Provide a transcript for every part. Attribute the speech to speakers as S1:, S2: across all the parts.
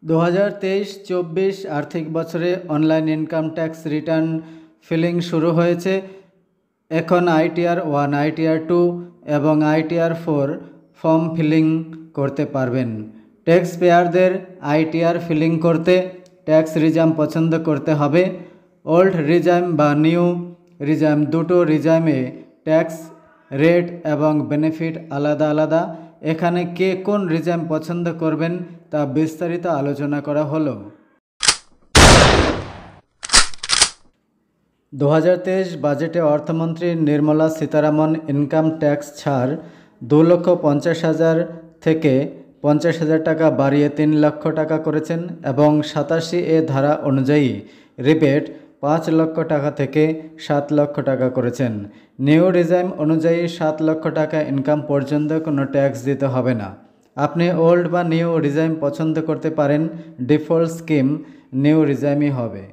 S1: 2023-24 আর্থিক বছরে online income tax return filing শুরু হয়েছে। এখন ITR 1, ITR 2 এবং ITR 4 ফর্ম ফিলিং করতে পারবেন। ট্যাক্স পেয়ারদের ITR ফিলিং করতে ট্যাক্স রিজাইম পছন্দ করতে হবে। ওল্ড রিজাইম বা নিউ রিজাইম দুটো রিজাইমে ট্যাক্স রেট এবং বেনিফিট আলাদা আলাদা। এখানে কে কোন রিজাইম পছন্দ করবেন তা বিস্তারিত আলোচনা করা হলো। 2023 বাজেটে অর্থমন্ত্রী নির্মলা সীতারামন ইনকাম ট্যাক্স ছাড় 2,50,000 থেকে 50,000 টাকা বাড়িয়ে 3 লক্ষ টাকা করেছেন এবং 87A ধারা অনুযায়ী রিবেট 5 লক্ষ টাকা থেকে 7 লক্ষ টাকা করেছেন। নিউ রিজাইম অনুযায়ী 7 লক্ষ টাকা ইনকাম পর্যন্ত কোনো ট্যাক্স দিতে হবে না। আপনি ওল্ড বা নিউ রিজাইম পছন্দ করতে পারেন। ডিফল্ট স্কিম নিউ রিজাইমই হবে।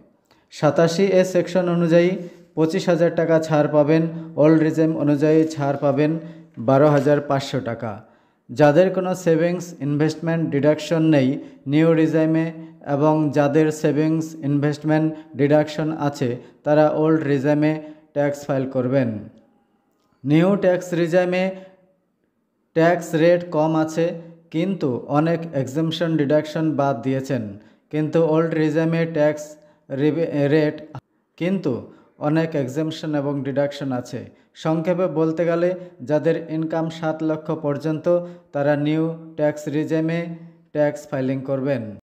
S1: 87A সেকশন অনুযায়ী 25,000 টাকা ছাড় পাবেন। ওল্ড রিজাইম অনুযায়ী ছাড় পাবেন 12,500 টাকা। যাদের কোনো সেভিংস ইনভেস্টমেন্ট ডিডাকশন নেই নিউ রিজাইমে এবং যাদের সেভিংস ইনভেস্টমেন্ট ডিডাকশন আছে তারা ওল্ড রিজাইমে ট্যাক্স ফাইল করবেন। নিউ ট্যাক্স রিজাইমে ট্যাক্স রেট কম আছে কিন্তু অনেক এক্সাম্পশন ডিডাকশন বাদ দিয়েছেন। কিন্তু ওল্ড রিজাইমে ট্যাক্স রেট কিন্তু অনেক এক্সাম্পশন এবং ডিডাকশন আছে। সংক্ষেপে বলতে গেলে যাদের ইনকাম 7 লক্ষ পর্যন্ত তারা নিউ ট্যাক্স রিজাইমে ট্যাক্স ফাইলিং করবেন।